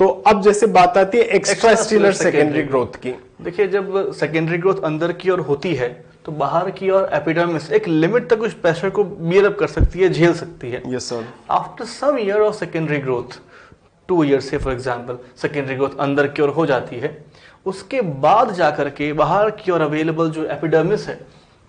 तो अब जैसे बात आती है एक्स्ट्रा स्टीलर सेकेंडरी ग्रोथ की। देखिए, जब सेकेंडरी ग्रोथ अंदर की ओर होती है तो बाहर की ओर एपिडर्मिस एक लिमिट तक उस प्रेशर को बियर अप कर सकती है, झेल सकती है। Yes sir. After some year of secondary growth, 2 year से फॉर एग्जांपल सेकेंडरी ग्रोथ अंदर की ओर हो जाती है, उसके बाद जाकर के बाहर की ओर अवेलेबल जो एपिडर्मिस है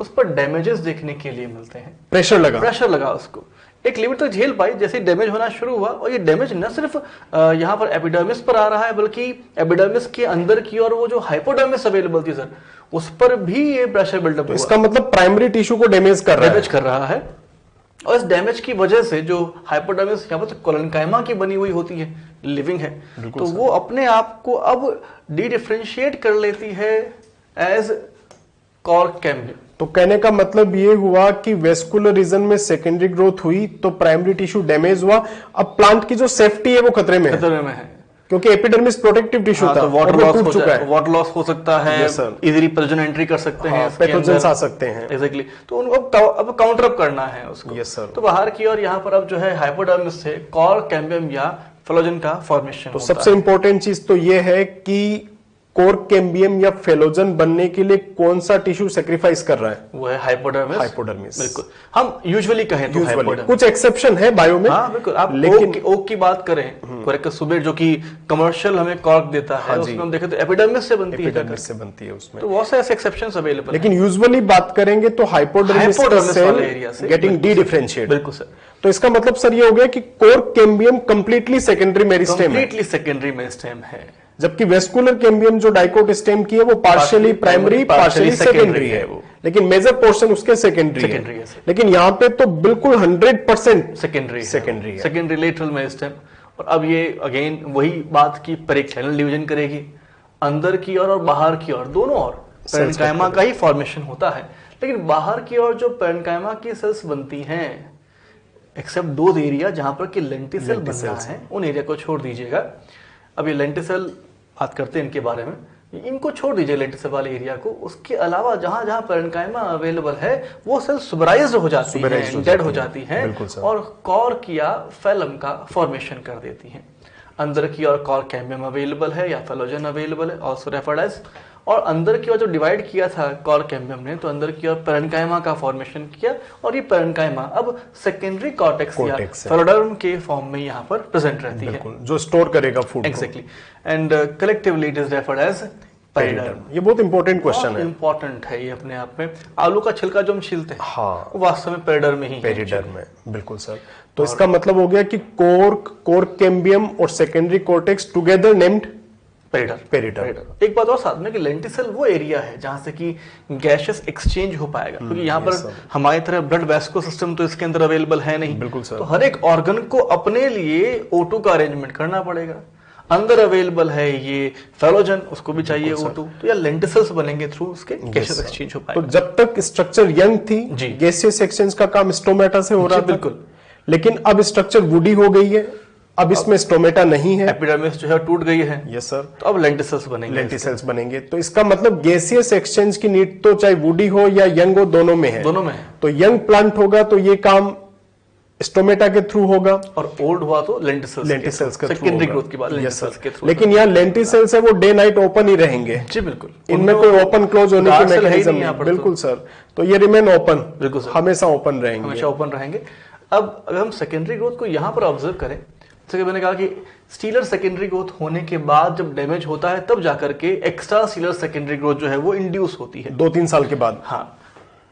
उस पर डैमेजेस देखने के लिए मिलते हैं। प्रेशर लगा उसको, एक लिमिट तक झेल पाई, जैसे डैमेज होना शुरू हुआ, और ये डैमेज न सिर्फ यहाँ पर एपिडर्मिस पर आ रहा है बल्कि एपिडर्मिस के अंदर की और वो जो हाइपोडर्मिस अवेलेबल थी सर, उस पर भी ये प्रेशर बिल्डअप हुआ। इसका मतलब प्राइमरी टिश्यू को डैमेज कर रहा है। और इस डैमेज की वजह से जो हाइपोडर्मिस यहाँ पर कोलेनकाइमा की बनी हुई होती है, लिविंग है, तो वो अपने आप को अब डी डिफरेंशिएट कर लेती है एज कॉर्क कैम्बियम। तो कहने का मतलब ये हुआ कि वेस्कुलर रीजन में सेकेंडरी ग्रोथ हुई तो प्राइमरी टिश्यू डैमेज हुआ। अब प्लांट की जो सेफ्टी है वो खतरे में है क्योंकि एपिडर्मिस प्रोटेक्टिव टिश्यू था, तो वाटर लॉस हो चुका है, वाटर लॉस हो सकता है, इजीली पैथोजन एंट्री कर सकते हैं, पैथोजेंस आ सकते हैं। एग्जैक्टली, तो उनको अब काउंटर अप करना है उसको। Yes sir. तो बाहर की और यहाँ पर अब जो है हाइपोडर्मिस से कॉर्क कैम्बियम या फेलोजन का फॉर्मेशन तो सबसे इंपॉर्टेंट चीज तो ये है कि कॉर्क कैम्बियम या फेलोजन बनने के लिए कौन सा टिश्यू सेक्रीफाइस कर रहा है? वो है हाइपोडर्मिस। बिल्कुल, हम यूजुअली कहें तो हाइपोडर्मिस, कुछ एक्सेप्शन है बायो में। हाँ बिल्कुल, आप ओक की बात करें, कोरेक्टसुबेट जो कि कमर्शियल हमें कॉर्क देता है, उसमें हम देखें तो एपिडर्मिस से बनती है उसमें, तो बहुत से ऐसे एक्सेप्शंस अवेलेबल। लेकिन यूजुअली बात करेंगे तो हाइपोडर्मिस वाले एरिया से गेटिंग डी डिफरेंशिएट। बिल्कुल सर। तो इसका मतलब सर ये हो गया कि cork cambium completely secondary meristem है, जबकि वेस्कुलर कैम्बियम जो डाइकोट स्टेम की है वो पार्शियली प्राइमरी पार्शियली सेकेंडरी है वो, लेकिन मेजर पोर्शन उसके सेकेंडरी है। लेकिन यहाँ पे तो बिल्कुल 100% सेकेंडरी लेटरल मेरिस्टेम। और अब ये अगेन वही बात की पेरिक्लाइनल डिवीजन करेगी, अंदर की ओर और बाहर की ओर दोनों ओर पेरेन्काइमा का ही फॉर्मेशन होता है। लेकिन बाहर की ओर जो पेरेन्काइमा की सेल्स बनती हैं, एक्सेप्ट दो एरिया जहां पर कि लेंटिसेल बन रहा है, उन एरिया को छोड़ दीजिएगा। अब ये लेंटिसेल बात करते हैं इनके बारे में, इनको छोड़ दीजिए लेंटिसेल वाले एरिया को। उसके अलावा जहां जहां पेरेन्काइमा अवेलेबल है वो सेल सुबराइज्ड हो जाती हैं, डेड हो जाती हैं और कॉर्क या फेलम का फॉर्मेशन कर देती हैं। अंदर की ओर कॉर्क कैम्बियम अवेलेबल है या फेलोजन अवेलेबल है, ऑल्सो रेफर्ड एज। और अंदर की ओर जो डिवाइड किया था कॉर्क कैम्बियम ने, तो अंदर की ओर पेरेन्काइमा का फॉर्मेशन किया और ये पेरेन्काइमा अब सेकेंडरी कॉर्टेक्स या फेलोडर्म के फॉर्म में यहाँ पर प्रेजेंट रहती है, जो स्टोर करेगा food. Exactly, and collectively it is referred as periderm. ये बहुत इंपॉर्टेंट क्वेश्चन है, इंपॉर्टेंट है ये अपने आप में। आलू का छिलका जो हम छीलते हैं, हाँ, वो वास्तव में पेरिडर्म में ही है। पेरिडर्म में, बिल्कुल सर। तो इसका मतलब हो गया कि कॉर्क कैम्बियम और secondary cortex together named periderm. एक बात और साथ में कि लेंटिसेल वो एरिया है जहां से कि गैसेस एक्सचेंज हो पाएगा, क्योंकि यहाँ पर हमारी तरह ब्लड वेस्को सिस्टम तो इसके अंदर अवेलेबल है नहीं। बिल्कुल सर। तो हर एक ऑर्गन को अपने लिए O2 का अरेंजमेंट करना पड़ेगा। अंदर अवेलेबल है ये फेलोजन, उसको भी चाहिए O2, तो या लेंटिसेल्स बनेंगे थ्रू उसके गैसेस एक्सचेंज हो पाएगा। तो जब तक स्ट्रक्चर यंग थी, गैसियस एक्सचेंज का काम स्टोमेटा से हो रहा था, बिल्कुल। लेकिन अब स्ट्रक्चर वुडी हो गई है, अब इसमें स्टोमेटा नहीं है, एपिडर्मिस जो है टूट गई है। Yes sir. तो अब लेंटिसेल्स बनेंगे। तो इसका मतलब गैसियस एक्सचेंज की नीड तो चाहे वुडी हो या यंग हो, दोनों में है। तो यंग प्लांट होगा तो ये काम स्टोमेटा के थ्रू होगा, और ओल्ड हुआ तो लेंटिसेल्स के सेकेंडरी ग्रोथ की बात लेंटिसेल्स के थ्रू। लेकिन यहाँ लेंटिसेल्स है वो डे नाइट ओपन ही रहेंगे। जी बिल्कुल, इनमें कोई ओपन क्लोज होने की मैकेनिज्म नहीं। बिल्कुल सर। तो ये रिमेन ओपन, बिल्कुल हमेशा ओपन रहेंगे। अब अगर हम सेकेंडरी ग्रोथ को यहाँ पर ऑब्जर्व करें, जैसे मैंने कहा कि स्टीलर सेकेंडरी ग्रोथ होने के बाद जब डैमेज होता है तब जाकर के एक्स्ट्रा स्टीलर सेकेंडरी ग्रोथ जो है वो इंड्यूस होती है 2-3 साल के बाद। हाँ,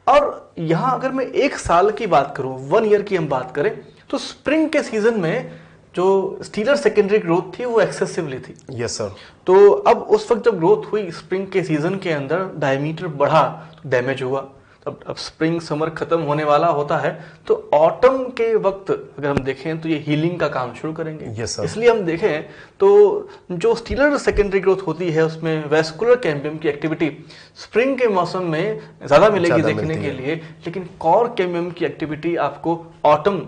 और यहां अगर मैं 1 साल की बात करूं, 1 ईयर की हम बात करें, तो स्प्रिंग के सीजन में जो स्टीलर सेकेंडरी ग्रोथ थी वो एक्सेसिवली थी। Yes sir. तो अब उस वक्त जब ग्रोथ हुई स्प्रिंग के सीजन के अंदर, डायमीटर बढ़ा तो डैमेज हुआ। अब स्प्रिंग समर खत्म होने वाला होता है, तो ऑटम के वक्त अगर हम देखें तो ये हीलिंग का काम शुरू करेंगे। yes, इसलिए हम देखें तो जो स्टीलर सेकेंडरी ग्रोथ होती है उसमें वेस्कुलर कैम्बियम की एक्टिविटी स्प्रिंग के मौसम में ज्यादा मिलेगी देखने के लिए, लेकिन कॉर्क कैम्बियम की एक्टिविटी आपको ऑटम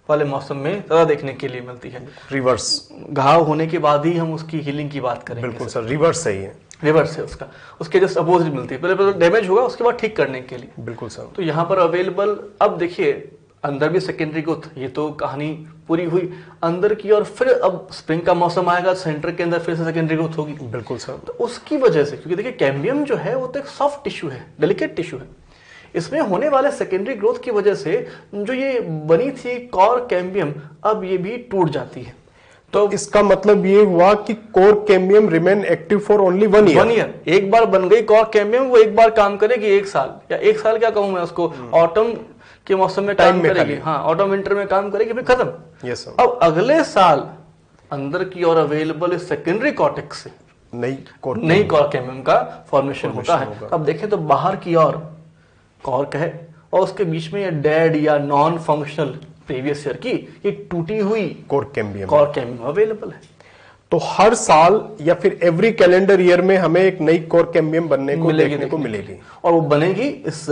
वाले मौसम में ज्यादा देखने के लिए मिलती है। रिवर्स, घाव होने के बाद ही हम उसकी हीलिंग की बात करेंगे। बिल्कुल सर, रिवर्स सही है, रिवर्स है उसका, उसके जस्ट अपोजिट मिलती है। पहले डैमेज होगा उसके बाद ठीक करने के लिए। बिल्कुल सर। तो यहाँ पर अवेलेबल, अब देखिए अंदर भी सेकेंडरी ग्रोथ, ये तो कहानी पूरी हुई। अंदर की और फिर अब स्प्रिंग का मौसम आएगा, सेंटर के अंदर फिर से सेकेंडरी ग्रोथ होगी। बिल्कुल सर। तो उसकी वजह से, क्योंकि देखिए कैम्बियम जो है वो तो एक सॉफ्ट टिश्यू है, डेलिकेट टिश्यू है, इसमें होने वाले सेकेंडरी ग्रोथ की वजह से जो ये बनी थी कोर कैम्बियम अब ये भी टूट जाती है। तो इसका मतलब ये हुआ कि core cambium remain active for only 1 year. एक बार बन गई कोर कैम्बियम, वो एक बार काम करेगी 1 साल, या 1 साल क्या कहूं मैं उसको, ऑटम के मौसम में काम करेगी, हाँ ऑटम विंटर में काम करेगी, फिर खत्म। Yes sir. अब अगले साल अंदर की और अवेलेबल सेकेंडरी कॉर्टेक्स से नई कोर कैम्बियम का फॉर्मेशन होता है। अब देखें तो बाहर की ओर कॉर्क है और उसके बीच में ये डेड या नॉन फंक्शनल प्रीवियस ईयर की ये टूटी हुई कोर कैम्बियम अवेलेबल है। तो हर साल या फिर एवरी कैलेंडर ईयर में हमें एक नई कोर कैम्बियम बनने को देखने को मिलेगी, और वो बनेगी इस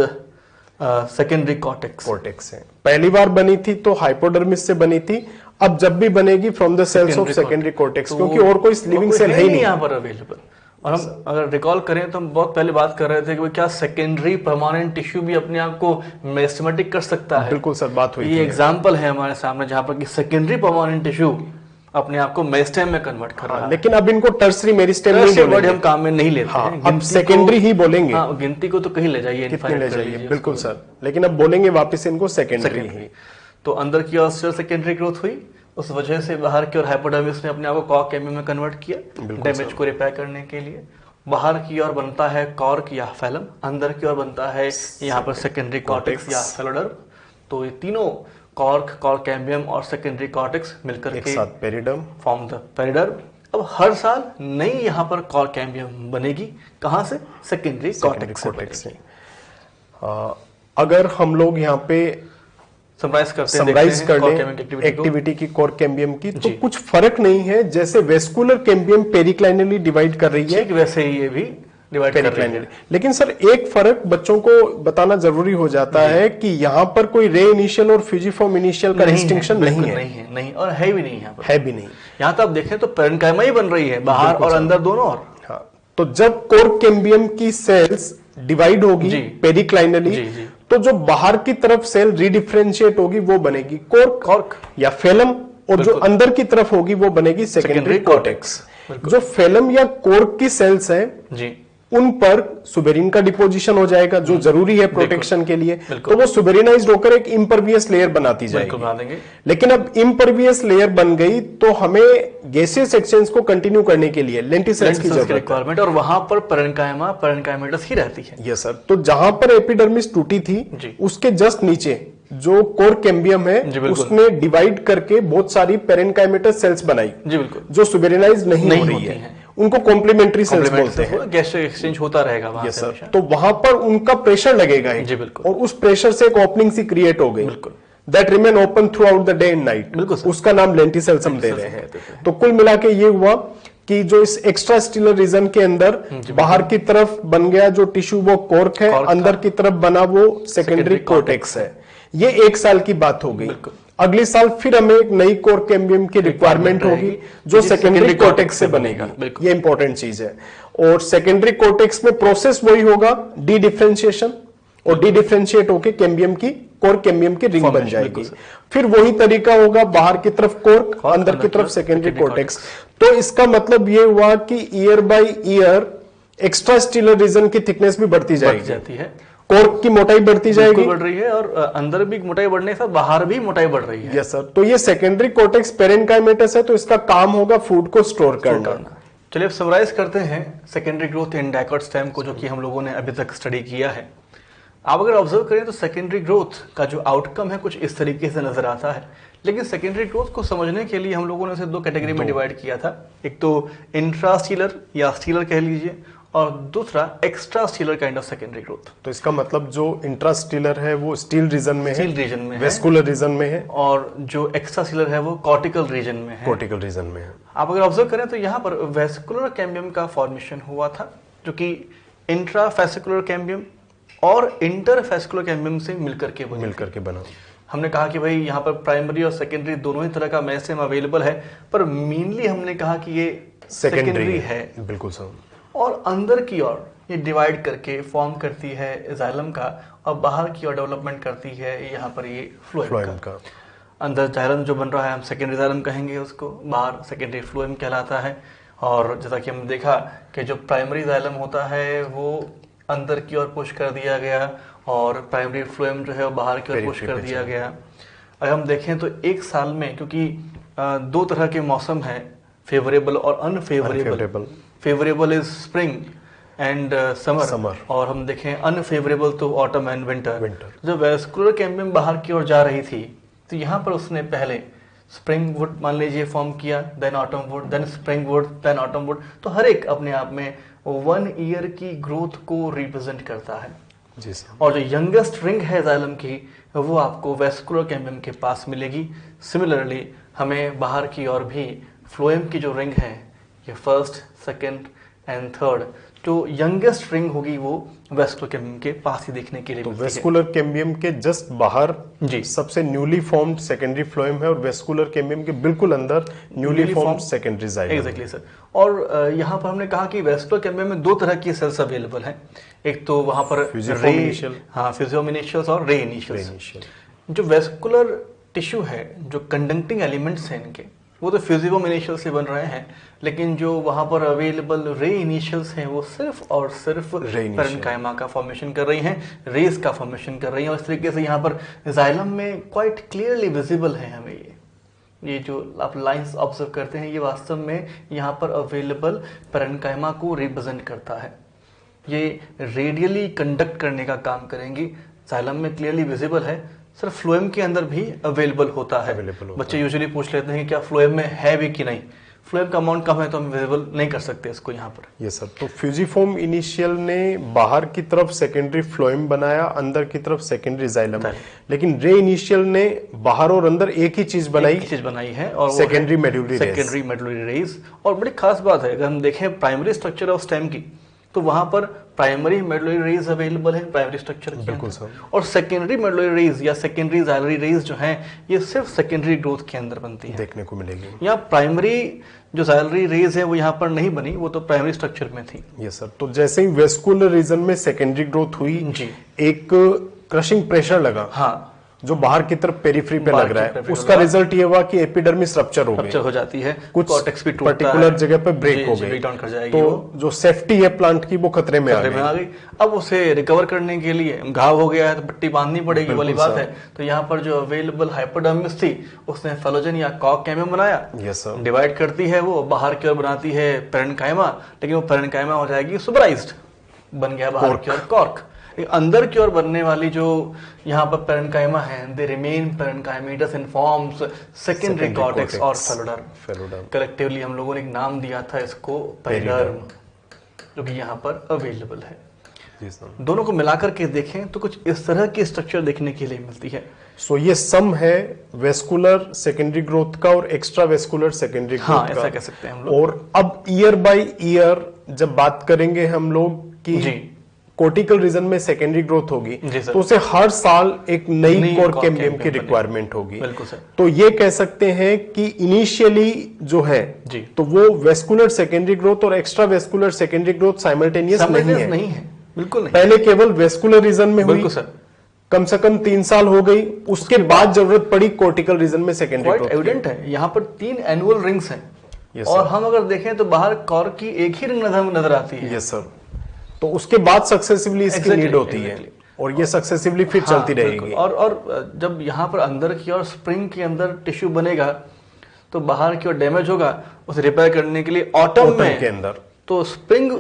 सेकेंडरी कॉर्टेक्स से। पहली बार बनी थी तो हाइपोडर्मिस से बनी थी, अब जब भी बनेगी from the cells of secondary cortex, क्योंकि और कोई लिविंग सेल है ही नहीं यहाँ पर अवेलेबल। और हम अगर रिकॉल करें तो हम बहुत पहले बात कर रहे थे कि क्या सेकेंडरी परमानेंट टिश्यू भी अपने आप को मेरिस्टेमेटिक कर सकता है। बिल्कुल सर, बात हुई। ये एग्जांपल है हमारे सामने जहां पर कि सेकेंडरी परमानेंट टिश्यू अपने आप को मेरिस्टेम में कन्वर्ट कर रहा है। लेकिन अब इनको टर्सरी मेरिस्टेम नहीं बोलेंगे, हम काम में नहीं लेते हैं, अब सेकेंडरी ही बोलेंगे। गिनती को तो कहीं ले जाइए, कितने ले जाइए, बिल्कुल सर, लेकिन अब बोलेंगे वापस इनको सेकेंडरी ही। तो अंदर की ओर सेकेंडरी ग्रोथ हुई, उस वजह से बाहर की ओर हाइपोडर्मिस ने अपने आप को कोर कैम्बियम में कन्वर्ट किया डैमेज को रिपेयर करने के लिए। बाहर की ओर बनता है कॉर्क या फैलम, अंदर की ओर बनता है यहाँ पर सेकेंडरी कॉर्टेक्स या फेलोडर्म। तो ये तीनों कॉर्क, कोर कैम्बियम और सेकेंडरी कॉर्टेक्स मिलकर के पेरिडर्म फॉर्म द पेरिडर्म। अब हर साल नई यहाँ पर कोर कैम्बियम बनेगी, कहाँ से? सेकेंडरी कॉर्टेक्स से। अगर हम लोग यहाँ पे समराइज कर लें एक्टिविटी की कोर कैम्बियम की, तो कुछ फर्क नहीं है। जैसे वेस्कुलर कैम्बियम पेरिक्लाइनली डिवाइड कर रही है, वैसे ही ये भी डिवाइड कर रही है। लेकिन सर एक फर्क बच्चों को बताना जरूरी हो जाता है कि यहाँ पर कोई रे इनिशियल और फ्यूजिफॉर्म इनिशियल का डिस्टिंक्शन नहीं है, और है भी नहीं, है भी नहीं। यहाँ तो आप देखें तो पेरेन्काइमा ही बन रही है, बाहर और अंदर दोनों। और हाँ, तो जब कोर कैम्बियम की सेल्स डिवाइड होगी पेरिक्लाइनली, तो जो बाहर की तरफ सेल रीडिफरेंशिएट होगी वो बनेगी कॉर्क या फेलम, और जो अंदर की तरफ होगी वो बनेगी सेकेंडरी कॉर्टेक्स। जो फेलम या कॉर्क की सेल्स हैं उन पर सुबेरिन का डिपोजिशन हो जाएगा, जो जरूरी है प्रोटेक्शन के लिए, तो वो सुबेरिनाइज्ड होकर एक इम्परवियस लेयर बनाती जाएगी। लेकिन अब इम्परवियस लेयर बन गई तो हमें गैसियस एक्सचेंज को कंटिन्यू करने के लिए लेंटिसेल्स की जरूरत है, और वहां पर पेरेन्काइमेटस ही रहती है। Yes sir. तो जहां पर एपिडर्मिस टूटी थी उसके जस्ट नीचे जो कोर कैम्बियम है उसने डिवाइड करके बहुत सारी पेरेन्काइमेटस सेल्स बनाई, जो सुबेरिनाइज्ड नहीं हो रही है, उनको कॉम्प्लीमेंट्री सेल्स बोलते हैं। गैसियस एक्सचेंज होता रहेगा वहां से। तो वहां पर उनका प्रेशर लगेगा और उस प्रेशर से एक ओपनिंग सी क्रिएट हो गई, that remain open through out the day and night. उसका नाम लेंटिसेल्स हम दे रहे हैं। तो कुल मिला के ये हुआ कि जो इस एक्स्ट्रा स्टीलर रीजन के अंदर बाहर की तरफ बन गया जो टिश्यू वो कॉर्क है, अंदर की तरफ बना वो सेकेंडरी कॉर्टेक्स है। ये 1 साल की बात हो गई। अगले साल फिर हमें एक नई कोर कैम्बियम की रिक्वायरमेंट होगी जो सेकेंडरी कॉर्टेक्स से बनेगी। ये इंपॉर्टेंट चीज है। और सेकेंडरी कॉर्टेक्स में प्रोसेस वही होगा, डी डिफरेंशिएशन, और डी डिफरेंशिएट होकर कैम्बियम की कोर कैम्बियम की रिंग बन जाएगी। फिर वही तरीका होगा, बाहर की तरफ कॉर्क, अंदर की तरफ सेकेंडरी कॉर्टेक्स। तो इसका मतलब ये हुआ कि year by year extra stelar region की थिकनेस भी बढ़ती जाती है, कॉर्क की मोटाई बढ़ती जाएगी, बढ़ रही है, और अंदर भी मोटाई बढ़ने से बाहर भी मोटाई बढ़ रही है। Yes sir. तो ये सेकेंडरी कॉर्टेक्स पेरेन्काइमेटस है, तो इसका काम होगा फूड को स्टोर करना। चलिए अब समराइज करते हैं सेकेंडरी ग्रोथ इन डाइकोट स्टेम को, जो कि हम लोगों ने अभी तक स्टडी किया है। आप अगर ऑब्जर्व करें तो सेकेंडरी ग्रोथ का जो आउटकम है कुछ इस तरीके से नजर आता है। लेकिन सेकेंडरी ग्रोथ को समझने के लिए हम लोगों ने इसे 2 कैटेगरी में डिवाइड किया था। एक तो इंट्रास्टीलर या स्टीलर कह लीजिए, और दूसरा extra stealer kind of secondary growth. तो इसका मतलब जो इंट्रास्टीलर है वो स्टील रीजन में है, वेस्कुलर रीजन में है, और जो एक्स्ट्रा स्टीलर है वो कॉर्टिकल रीजन में है। आप अगर ऑब्जर्व करें तो यहाँ पर वेस्कुलर कैम्बियम का फॉर्मेशन हुआ था, जो कि इंट्राफेसिकुलर कैम्बियम और इंटरफेसिकुलर कैम्बियम से मिलकर के बना। हमने कहा कि भाई यहाँ पर प्राइमरी और सेकेंडरी दोनों ही तरह का मेरिस्टेम अवेलेबल है, पर मेनली हमने कहा कि ये सेकेंडरी है। बिल्कुल सर। और अंदर की ओर ये डिवाइड करके फॉर्म करती है जाइलम का, और बाहर की ओर डेवलपमेंट करती है यहाँ पर ये फ्लोएम का। अंदर जाइलम जो बन रहा है हम सेकेंडरी जाइलम कहेंगे उसको, बाहर सेकेंडरी फ्लोएम कहलाता है। और जैसा कि हमने देखा कि जो प्राइमरी जाइलम होता है वो अंदर की ओर पुश कर दिया गया, और प्राइमरी फ्लोएम जो है वो बाहर की ओर पुश कर दिया गया। अगर हम देखें तो एक साल में, क्योंकि दो तरह के मौसम है, फेवरेबल और unfavourable. Favourable is spring and summer, और हम देखें अनफेवरेबल तो ऑटम एंड विंटर। जब वेस्कुलर कैम्बियम बाहर की ओर जा रही थी तो यहाँ पर उसने पहले स्प्रिंग वुड मान लीजिए फॉर्म किया, then autumn wood, then spring wood, then autumn wood. तो हर एक अपने आप में 1 ईयर की ग्रोथ को रिप्रेजेंट करता है जी सर। और जो यंगेस्ट रिंग है जाइलम की वो आपको वेस्कुलर कैम्बियम के पास मिलेगी। सिमिलरली हमें बाहर की ओर भी फ्लोएम की जो रिंग है, ये फर्स्ट, सेकेंड एंड थर्ड, जो यंगेस्ट रिंग होगी वो वेस्कुलर कैम्बियम के पास ही देखने के लिए तो वेस्कुलर कैम्बियम के जस्ट बाहर जी सबसे न्यूली फॉर्म्ड सेकेंडरी फ्लोएम है, और वेस्कुलर कैम्बियम के बिल्कुल अंदर newly formed secondary xylem. Exactly sir. और यहाँ पर हमने कहा कि वेस्कुलर कैम्बियम में 2 तरह की सेल्स अवेलेबल हैं। एक तो वहां पर फ्यूजियोम इनिशियल्स और रे इनिशियल्स। जो वेस्कुलर टिश्यू है, जो कंडक्टिंग एलिमेंट्स हैं इनके, वो तो फ्यूजियोम इनिशियल से बन रहे हैं, लेकिन जो वहां पर अवेलेबल रे इनिशियल्स हैं वो सिर्फ और सिर्फ पेरेन्काइमा का फॉर्मेशन कर रही हैं, रेस का फॉर्मेशन कर रही हैं। और इस तरीके से यहाँ पर जाइलम में क्वाइट क्लियरली विजिबल है हमें ये जो आप लाइंस ऑब्जर्व करते हैं, ये वास्तव में यहाँ पर अवेलेबल पेरेन्काइमा को रिप्रेजेंट करता है। ये रेडियली कंडक्ट करने का काम करेंगी। जाइलम में क्लियरली विजिबल है, सर फ्लोएम के अंदर भी अवेलेबल होता है। बच्चे यूजुअली पूछ लेते हैं कि क्या फ्लोएम में है भी कि नहीं। फ्लोएम का अमाउंट कम है तो हम विजिबल नहीं कर सकते इसको यहाँ पर। ये सर, तो फ्यूजिफॉर्म इनिशियल ने बाहर की तरफ सेकेंडरी फ्लोएम बनाया, अंदर की तरफ सेकेंडरी जाइलम, लेकिन रे इनिशियल ने बाहर और अंदर एक ही चीज बनाई है, और सेकेंडरी मेडुलरी रेज। और बड़ी खास बात है, अगर हम देखें प्राइमरी स्ट्रक्चर ऑफ स्टेम की, तो वहां पर प्राइमरी मेडुलरी रेज अवेलेबल है प्राइमरी स्ट्रक्चर के बिल्कुल सर, और सेकेंडरी मेडुलरी रेज या सेकेंडरी जाइलरी रेज जो हैं ये सिर्फ सेकेंडरी ग्रोथ के अंदर बनती है, देखने को मिलेगी। यहाँ प्राइमरी जो जाइलरी रेज है वो यहाँ पर नहीं बनी, वो तो प्राइमरी स्ट्रक्चर में थी। यस सर, तो जैसे ही वेस्कुलर रीजन में सेकेंडरी ग्रोथ हुई जी, एक क्रशिंग प्रेशर लगा, हाँ, जो बाहर की तरफ पेरिफेरी पे लग रहा है, उसका रिजल्ट ये हुआ कि एपिडर्मिस रप्चर हो जाती है, कुछ कॉर्टेक्स भी पर्टिकुलर जगह पे ब्रेक हो गई, तो जो सेफ्टी है प्लांट की वो खतरे में आ गई। अब उसे रिकवर करने के लिए घाव हो गया है तो पट्टी बांधनी पड़ेगी वाली बात है। तो यहाँ पर जो अवेलेबल हाइपोडर्मिस थी उसने फेलोजन या कॉर्क कैम्बियम बनाया, डिवाइड करती है, वो बाहर की ओर बनाती है पेरेन्काइमा, लेकिन वो पेरेन्काइमा हो जाएगी सुपराइज्ड, बन गया बाहर की ओर कॉर्क। अंदर की ओर बनने वाली जो यहाँ पर पेरेन्काइमा है, they remain parenchymatous in forms secondary cortex और फेलोडर्म। कलेक्टिवली हम लोगों ने एक नाम दिया था इसको पेरिडर्म, जो कि यहाँ पर अवेलेबल है। दोनों को मिलाकर के देखें तो कुछ इस तरह की स्ट्रक्चर देखने के लिए मिलती है। सो ये सम है वेस्कुलर सेकेंडरी ग्रोथ का और एक्स्ट्रा वेस्कुलर सेकेंडरी ग्रोथ का, ऐसा कह सकते हैं हम लोग। और अब ईयर बाय ईयर जब बात करेंगे हम लोग कि कोर्टिकल रीजन में सेकेंडरी ग्रोथ होगी तो उसे हर साल एक नई कोर कैम्बियम की रिक्वायरमेंट होगी। तो ये कह सकते हैं कि इनिशियली जो है तो वो वेस्कुलर सेकेंडरी ग्रोथ और extra vascular secondary growth simultaneous नहीं है, बिल्कुल नहीं। पहले केवल वेस्कुलर रीजन में हुई, कम से कम 3 साल हो गई, उसके बाद जरूरत पड़ी कोर्टिकल रीजन में सेकेंडरी ग्रोथ। एविडेंट है, यहाँ पर 3 एनुअल रिंग्स हैं और हम अगर देखें तो बाहर कॉर्क की एक ही रिंग नजर आती है। यस सर, तो उसके बाद सक्सेसिवली इसकी नीड होती है और ये सक्सेसिवली फिर चलती रहेगी। और जब यहाँ पर अंदर की और स्प्रिंग के अंदर टिश्यू बनेगा तो बाहर की ओर डैमेज होगा, उसे रिपेयर करने के लिए ऑटम में के अंदर, तो स्प्रिंग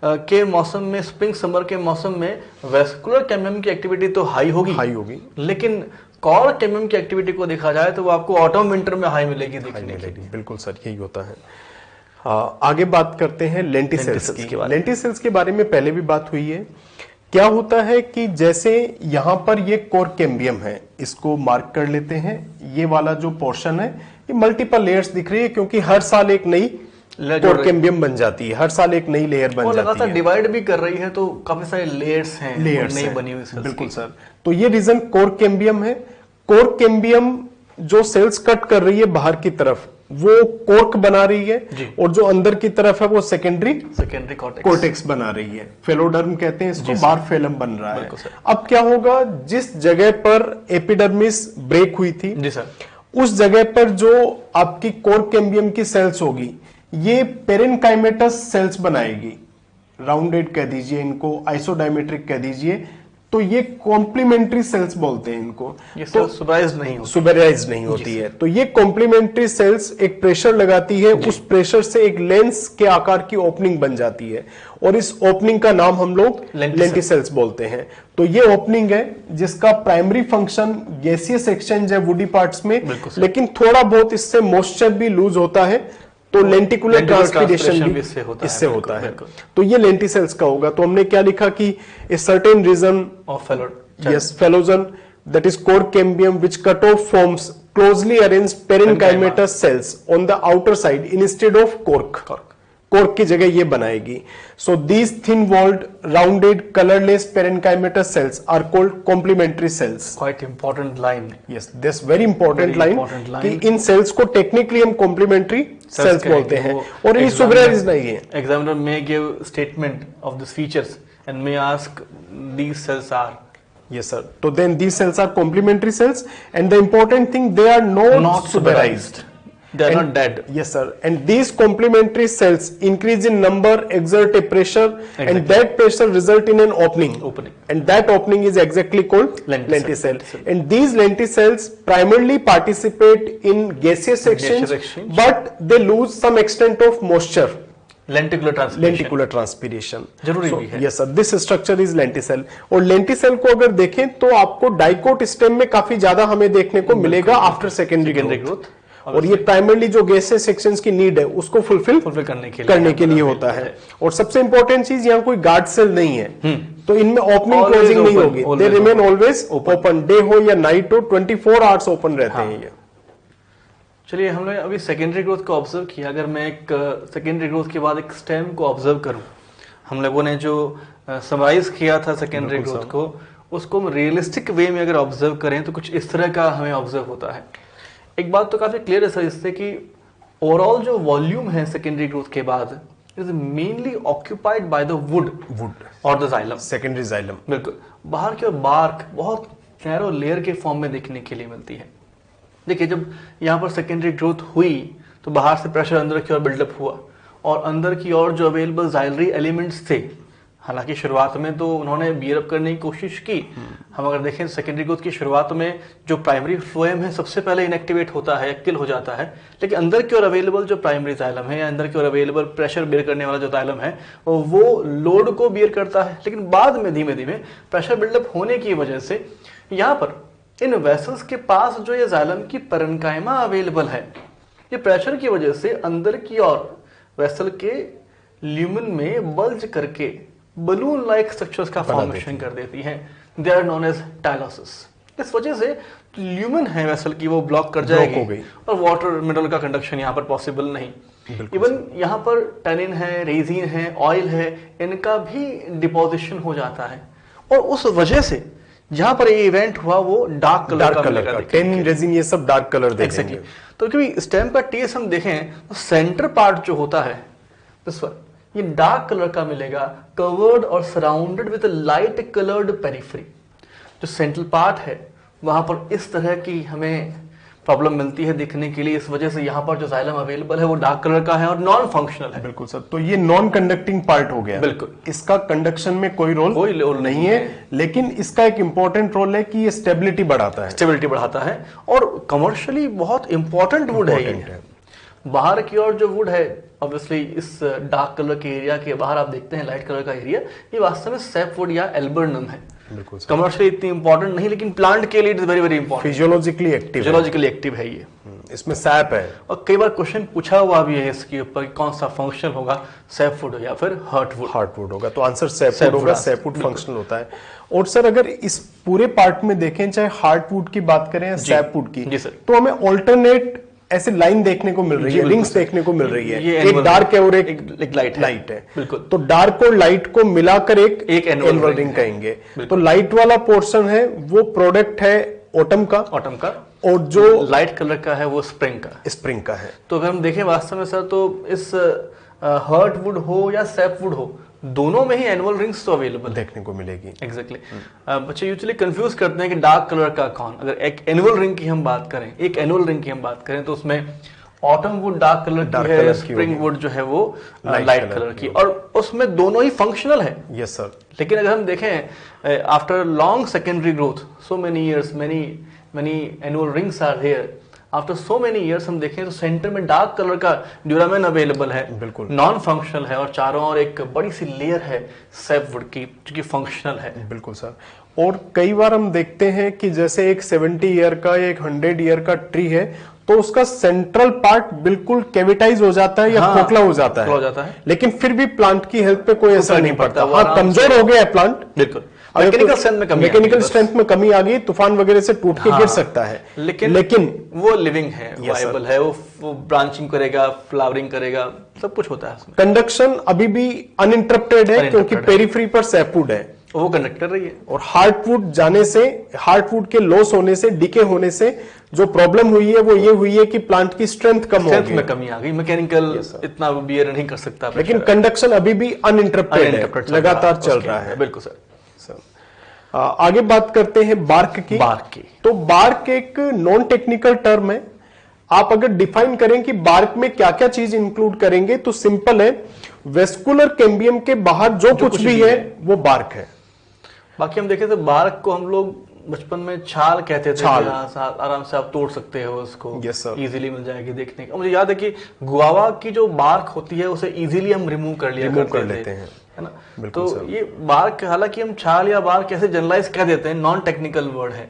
के मौसम में, स्प्रिंग समर के मौसम में वेस्कुलर कैम्बियम की एक्टिविटी तो हाई होगी, लेकिन कॉर कैम्बियम की एक्टिविटी को देखा जाए तो वो आपको ऑटम विंटर में हाई मिलेगी, देखने मिलेगी। बिल्कुल सर, यही होता है। आगे बात करते हैं लेंटिसेल्स की। लेंटिसेल्स के बारे में पहले भी बात हुई है। क्या होता है कि जैसे यहाँ पर ये कोर कैम्बियम है, इसको मार्क कर लेते हैं, ये वाला जो पोर्शन है ये मल्टीपल लेयर्स दिख रही है क्योंकि हर साल एक नई कोर कैम्बियम बन जाती है, हर साल एक नई लेयर बन जाती है, लगातार डिवाइड भी कर रही है, तो काफी सारे लेयर्स हैं, नई बनी हुई। बिल्कुल सर, तो ये रीजन कोर कैम्बियम है। कोर कैम्बियम जो सेल्स कट कर रही है बाहर की तरफ, वो कॉर्क बना रही है और जो अंदर की तरफ है वो सेकेंडरी कॉर्टेक्स बना रही है। फेलोडर्म कहते हैं इसको, बार फेलम बन रहा है। अब क्या होगा, जिस जगह पर एपिडर्मिस ब्रेक हुई थी जी सर, उस जगह पर जो आपकी कॉर्क कैम्बियम की सेल्स होगी ये पेरेनकाइमेटस सेल्स बनाएगी, राउंडेड कह दीजिए इनको, आइसोडायमेट्रिक कह दीजिए, तो ये कॉम्प्लीमेंट्री सेल्स बोलते हैं इनको। ये तो सुबेराइज नहीं होती है। तो ये कॉम्प्लीमेंट्री सेल्स एक प्रेशर लगाती है, उस प्रेशर से एक लेंस के आकार की ओपनिंग बन जाती है और इस ओपनिंग का नाम हम लोग लेंटिसेल्स बोलते हैं। तो ये ओपनिंग है जिसका प्राइमरी फंक्शन गैसियस एक्सचेंज है वुडी पार्ट्स में, लेकिन थोड़ा बहुत इससे मॉइस्चर भी लूज होता है, तो लेंटिकुलर ट्रांसपीरेशन भी इससे होता है। तो ये लेंटिसेल्स का होगा। तो हमने क्या लिखा कि a certain region of phellogen that is core cambium which cut off forms closely arranged parenchymatous cells on the outer side instead of cork की जगह ये बनाएगी। So these thin walled rounded colorless parenchymatous cells are called complementary cells. Quite important line. Yes, this very important line कि इन cells को technically हम complementary cells बोलते हैं और ये सुबेराइज नहीं है। Examiner may give statement of these features and may ask these cells are. Yes sir. So then these cells are complementary cells and the important thing they are not suberized. They are not dead. Yes sir. And these complementary cells increase in number, exert a pressure and that pressure result in an opening. And that opening is exactly called lenticell. And these lenticels primarily participate in gaseous exchange but they lose some extent of moisture. Lenticular transpiration जरूरी भी है। Yes sir, this structure is lenticel. और lenticel को अगर देखें तो आपको dicot stem में काफी ज्यादा हमें देखने को मिलेगा आफ्टर सेकेंडरी ग्रोथ, और ये प्राइमरली जो गैसेस सेक्शंस की नीड है उसको फुलफिल करने के लिए होता है। और सबसे इंपॉर्टेंट चीज, यहाँ कोई गार्ड सेल नहीं है, तो इनमें ओपनिंग क्लोजिंग नहीं होगी, they remain always open, day हो या नाइट हो 24 आवर्स ओपन रहते हैं ये। चलिए, हमने अभी सेकेंडरी ग्रोथ को ऑब्जर्व किया। अगर मैं एक सेकेंडरी ग्रोथ के बाद एक स्टेम को ऑब्जर्व करूं, हम लोगों ने जो समराइज किया था सेकेंडरी ग्रोथ को, उसको हम रियलिस्टिक वे में अगर ऑब्जर्व करें तो कुछ इस तरह का हमें ऑब्जर्व होता है। एक बात तो काफी क्लियर है सर इससे कि ओवरऑल जो वॉल्यूम है सेकेंडरी ग्रोथ के बाद is mainly occupied by the wood और द जाइलम, सेकेंडरी जाइलम। बिल्कुल, बाहर की ओर बार्क बहुत नैरो लेयर के फॉर्म में देखने के लिए मिलती है। देखिए, जब यहाँ पर सेकेंडरी ग्रोथ हुई तो बाहर से प्रेशर अंदर की ओर बिल्डअप हुआ और अंदर की ओर जो अवेलेबल जाइलरी एलिमेंट्स थे, हालांकि शुरुआत में तो उन्होंने बियर अप करने की कोशिश की। हम अगर देखें सेकेंडरी ग्रोथ की शुरुआत में जो प्राइमरी फ्लोएम है सबसे पहले इनएक्टिवेट होता है, किल हो जाता है, लेकिन अंदर की ओर अवेलेबल जो प्राइमरी जाइलम है या अंदर की ओर अवेलेबल प्रेशर बियर करने वाला जो जाइलम है वो लोड को बियर करता है। लेकिन बाद में धीमे धीमे प्रेशर बिल्डअप होने की वजह से यहाँ पर इन वेसल्स के पास जो ये जाइलम की पेरेन्काइमा अवेलेबल है, ये प्रेशर की वजह से अंदर की ओर वेसल के ल्यूमन में बल्ज करके बलून लाइक स्ट्रक्चर्स का फॉर्मेशन कर देती हैं। They are known as tylosis. इस वजह से ल्यूमन है वेसल की वो ब्लॉक कर जाएगी और वाटर मिनरल का कंडक्शन यहाँ पर पॉसिबल नहीं। इवन यहाँ पर टेनिन है, रेजिन है, ऑयल है, इनका भी डिपोजिशन हो जाता है और उस वजह से जहां पर ये इवेंट हुआ वो डार्क कलर का टेनिन, रेजिन, ये सब डार्क कलर देखेंगे। तो क्योंकि स्टेम का टीएस हम देखें तो सेंटर पार्ट जो होता है दिस वन, ये डार्क कलर का मिलेगा, कवर्ड और surrounded with light coloured periphery. जो सेंट्रल पार्ट है वहां पर इस तरह की हमें प्रॉब्लम मिलती है देखने के लिए। इस वजह से यहाँ पर जो जाइलम अवेलेबल है वो डार्क कलर का है और नॉन फंक्शनल है। बिल्कुल सर, तो ये नॉन कंडक्टिंग पार्ट हो गया। बिल्कुल, इसका कंडक्शन में कोई रोल नहीं है, लेकिन इसका एक इंपॉर्टेंट रोल है कि ये स्टेबिलिटी बढ़ाता है और कमर्शियली बहुत इंपॉर्टेंट वुड है ये। बाहर की ओर जो वुड है, ऑब्वियसली इस डार्क कलर के एरिया के बाहर आप देखते हैं लाइट कलर का एरिया, ये वास्तव में सैपवुड या एल्बर्नम है। कमर्शियली इतनी इंपॉर्टेंट नहीं, लेकिन प्लांट के लिए it is very very important. Physiologically active है ये, इसमें सैप है। और कई बार क्वेश्चन पूछा हुआ भी है इसके ऊपर कि कौन सा फंक्शन होगा, सैपवुड या फिर हार्टवुड होगा। तो आंसर सैपवुड होगा, सैपवुड फंक्शनल होता है। और सर अगर इस पूरे पार्ट में देखें, चाहे हार्टवुड की बात करें या सैपवुड की, तो हमें ऑल्टरनेट ऐसे लाइन देखने को मिल रही है, रिंग्स देखने को मिल रही है। एक डार्क है और एक लाइट है। बिल्कुल, तो डार्क और लाइट को मिलाकर एक एनुअल रिंग कहेंगे। तो लाइट वाला पोर्शन है वो प्रोडक्ट है ऑटम का और जो लाइट कलर का है वो स्प्रिंग का है। तो अगर हम देखें वास्तव में सर, तो इस हर्टवुड हो या सैपवुड हो, दोनों में ही एनुअल रिंग्स तो अवेलेबल देखने को मिलेगी। एग्जैक्टली। बच्चे यूजुअली कंफ्यूज करते हैं कि डार्क कलर का कौन। अगर एक एनुअल रिंग की हम बात करें, तो उसमें ऑटम वुड डार्क कलर की है, स्प्रिंग वुड जो है वो लाइट कलर की, और उसमें दोनों ही फंक्शनल है। Yes sir. लेकिन अगर हम देखें after long secondary growth, so many years, many annual rings are here, after so many years हम देखें तो सेंटर में डार्क कलर का ड्यूरामेन अवेलेबल है, बिल्कुल नॉन फंक्शनल है, और चारों ओर एक बड़ी सी लेयर है सैपवुड की जो कि फंक्शनल है। बिल्कुल सर। और कई बार हम देखते हैं कि जैसे एक 70 ईयर का, एक 100 ईयर का ट्री है, तो उसका सेंट्रल पार्ट बिल्कुल कैविटाइज हो जाता है या खोखला हो जाता है, लेकिन फिर भी प्लांट की हेल्थ पे कोई असर नहीं पड़ता। हाँ, कमजोर हो गया है प्लांट, बिल्कुल मैकेनिकल स्ट्रेंथ में कमी आ गई, तूफान वगैरह से टूट के गिर सकता है, लेकिन वो लिविंग है, वायबल है, वो ब्रांचिंग करेगा, फ्लावरिंग करेगा, सब कुछ होता है उसमें। कंडक्शन अभी भी अनइंटरप्टेड है क्योंकि पेरीफ्री पर सैपवुड है, वो कंडक्टर रही है। और हार्टवुड के लॉस होने से, डिके होने से जो प्रॉब्लम हुई है वो ये हुई है कि प्लांट की स्ट्रेंथ में कमी आ गई, मैकेनिकल इतना बियर नहीं कर सकता, लेकिन कंडक्शन अभी भी अनइंटरप्टेड है, लगातार चल रहा है। बिल्कुल सर। आगे बात करते हैं बार्क की। तो बार्क एक नॉन टेक्निकल टर्म है। आप अगर डिफाइन करें कि बार्क में क्या क्या चीज इंक्लूड करेंगे तो सिंपल है, वेस्कुलर कैम्बियम के बाहर जो कुछ भी है वो बार्क है। बाकी हम देखें तो बार्क को हम लोग बचपन में छाल कहते थे, आराम से आप तोड़ सकते हो उसको, इजीली मिल जाएगी देखने का। मुझे याद है कि गुआवा की जो बार्क होती है उसे इजीली हम रिमूव कर लेते हैं, है ना। तो ये बार्क, हालांकि हम छाल या बार्क कैसे जनरलाइज कह देते हैं, नॉन टेक्निकल वर्ड है,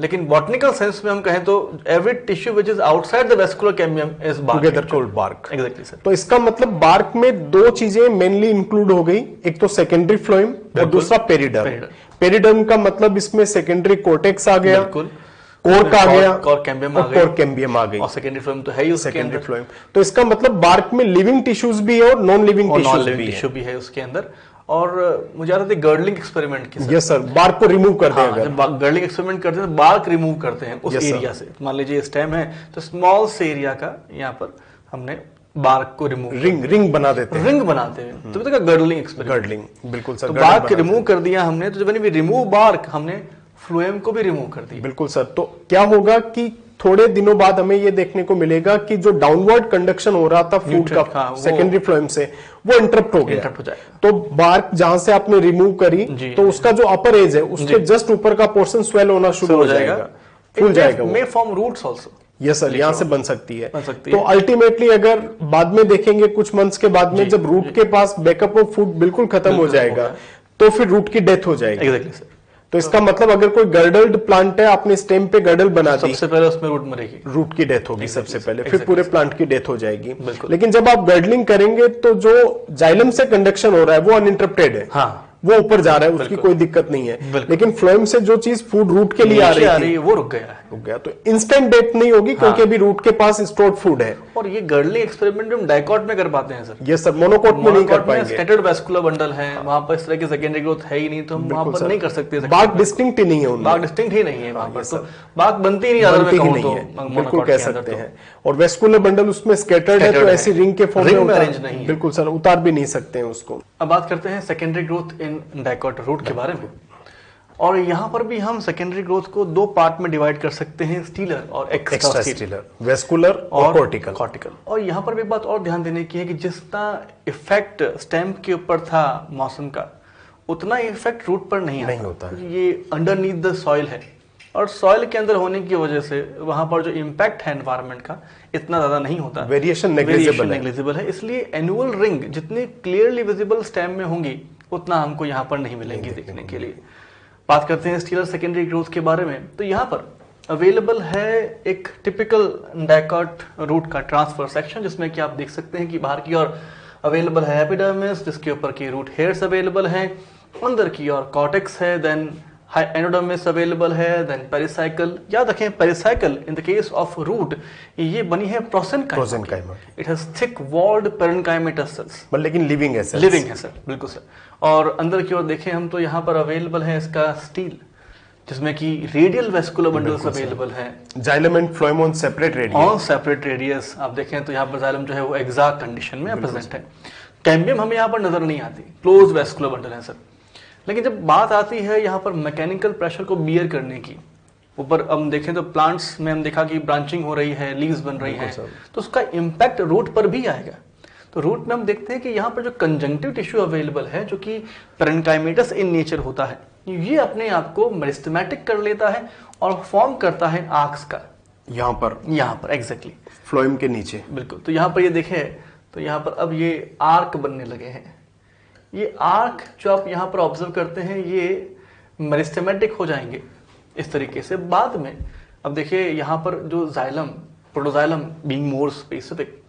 लेकिन बॉटनिकल सेंस में हम कहें तो every tissue which is outside the vascular cambium is bark, together called bark. Exactly sir. तो इसका मतलब बार्क में दो चीजें मेनली इंक्लूड हो गई, एक तो सेकेंडरी फ्लोएम और दूसरा पेरिडर्म। पेरिडर्म का मतलब इसमें सेकेंडरी कोर्टेक्स आ गया, कोर्क आ गया, कोर कैम्बियम आ गई, और सेकेंडरी फ्लोएम तो है ही सेकेंडरी फ्लोएम। तो इसका मतलब बार्क में लिविंग टिश्यूज भी है और नॉन लिविंग टिश्यू भी है उसके अंदर। और मुझे याद है गर्डलिंग एक्सपेरिमेंट की, यस सर, बार्क को रिमूव करते हैं। जब गर्डलिंग एक्सपेरिमेंट करते हैं बार्क रिमूव करते हैं उस एरिया से। मान लीजिए स्टेम है तो स्मॉल से एरिया का यहाँ पर हमने बार्क को रिमूव, रिंग बना देते हैं, रिंग बनाते हैं, तो देखा गर्डलिंग एक्सपेरिमेंट। गर्डलिंग बिल्कुल सर। तो बार्क रिमूव कर दिया हमने, तो जब रिमूव बार्क, हमने फ्लोएम को भी रिमूव कर दिया। बिल्कुल सर। तो क्या होगा कि थोड़े दिनों बाद हमें ये देखने को मिलेगा कि जो डाउनवर्ड कंडक्शन हो रहा था फूड का सेकेंडरी फ्लोएम से, वो इंटरप्ट हो गया। तो बार्क जहां से आपने रिमूव करी तो उसका जो अपर एज है उसके जस्ट ऊपर का पोर्शन स्वेल होना शुरू हो जाएगा, फूल जाएगा। May form roots also. Yes sir, यहां से बन सकती है। तो अल्टीमेटली अगर बाद में देखेंगे कुछ मंथ्स के बाद में, जब रूट के पास बैकअप ऑफ फूड बिल्कुल खत्म हो जाएगा तो फिर रूट की डेथ हो जाएगी। Exactly sir. तो इसका मतलब अगर कोई गर्डल्ड प्लांट है, आपने स्टेम पे गर्डल बना दी, सबसे पहले उसमें रूट मरेगी, रूट की डेथ होगी सबसे पहले, फिर पूरे प्लांट की डेथ हो जाएगी। लेकिन जब आप गर्डलिंग करेंगे तो जो जाइलम से कंडक्शन हो रहा है वो अनइंटरप्टेड है, हाँ, वो ऊपर जा रहा है, उसकी कोई दिक्कत नहीं है। लेकिन फ्लोएम से जो चीज फूड रूट के लिए आ रही है वो रुक गया। तो इंस्टेंट डेथ नहीं होगी क्योंकि अभी रूट के पास स्टोर्ड फूड है। और ये गर्डलिंग एक्सपेरिमेंट हम डाइकॉट में कर पाते हैं सर। ये सर मोनोकॉट में नहीं कर पाएंगे। स्कैटर्ड वैस्कुलर बंडल है, वहां पर इस तरह की सेकेंडरी ग्रोथ है ही नहीं, तो हम वहां पर नहीं कर सकते। बाग डिस्टिंक्ट ही नहीं है, बाग डिस्टिंक्ट ही नहीं है वहां पर, तो बाग बनती ही नहीं, अदर में कहूं तो बिल्कुल कह सकते हैं। और वेस्कुलर बंडल उसमें स्कैटर्ड है, तो ऐसी रिंग के फॉर्म में अरेंज नहीं है, बिल्कुल सर, उतार भी नहीं सकते हैं उसको। अब बात करते हैं secondary growth in dicot root के बारे में। और यहाँ पर भी हम सेकेंडरी ग्रोथ को दो पार्ट में डिवाइड कर सकते हैं, स्टीलर और एक्स्ट्रा स्टीलर, वेस्कुलर और कॉर्टिकल। और यहाँ पर भी एक बात और ध्यान देने की है कि जितना इफेक्ट स्टेम के ऊपर था मौसम का, उतना इफेक्ट रूट पर नहीं होता है। ये अंडरनीथ द सॉइल है, और सॉइल के अंदर होने की वजह से वहां पर जो इम्पैक्ट है एनवायरमेंट का इतना ज्यादा नहीं होता, वेरिएशन नेग्लिजिबल है। इसलिए एनुअल रिंग जितनी क्लियरली विजिबल स्टेम में होंगी उतना हमको यहाँ पर नहीं मिलेंगी देखने के लिए। बात करते हैं स्टीलर सेकेंडरी ग्रोथ के बारे में, तो यहाँ पर अवेलेबल है एक टिपिकल डाइकॉट रूट का ट्रांसफर सेक्शन, जिसमें कि आप देख सकते हैं कि बाहर की ओर अवेलेबल है एपिडर्मिस, जिसके ऊपर की रूट हेयर्स अवेलेबल हैं, अंदर की ओर कॉर्टेक्स है, देन एंडोडर्मिस अवेलेबल है, देन पेरिसाइकल। याद रखें pericycle in the case of root ये बनी है prosenchyma, it has thick walled parenchymatous cells, लेकिन लिविंग है सर, लिविंग है सर, बिल्कुल सर। और अंदर की ओर देखें हम तो यहाँ पर अवेलेबल है इसका स्टील, जिसमें कि रेडियल वेस्कुलर बंडल्स अवेलेबल हैं। Xylem and phloem on separate radius. On separate radius आप देखें तो यहाँ पर जाइलम जो है वो एग्जैक्ट कंडीशन में प्रेजेंट है। कैम्बियम हमें यहाँ पर नजर नहीं आती, क्लोज वेस्कुलर बंडल है सर। लेकिन जब बात आती है यहाँ पर मैकेनिकल प्रेशर को बियर करने की, ऊपर हम देखें तो प्लांट्स में हम देखा कि ब्रांचिंग हो रही है, लीव्स बन रही हैं, तो उसका इम्पैक्ट रूट पर भी आएगा। तो रूट में हम देखते हैं कि यहाँ पर जो कंजंक्टिव टिश्यू अवेलेबल है जो कि पेरेन्काइमेटस इन नेचर होता है, ये अपने आप को मेरिस्टेमेटिक कर लेता है और फॉर्म करता है आर्क्स का। यहाँ पर एग्जैक्टली फ्लोएम के नीचे, बिल्कुल। तो यहाँ पर ये देखें तो यहाँ पर अब ये आर्क बनने लगे हैं। ये आर्क जो आप यहाँ पर ऑब्जर्व करते हैं ये मेरिस्टेमेटिक हो जाएंगे इस तरीके से बाद में। अब देखिए यहाँ पर जो xylem, protoxylem being more specific,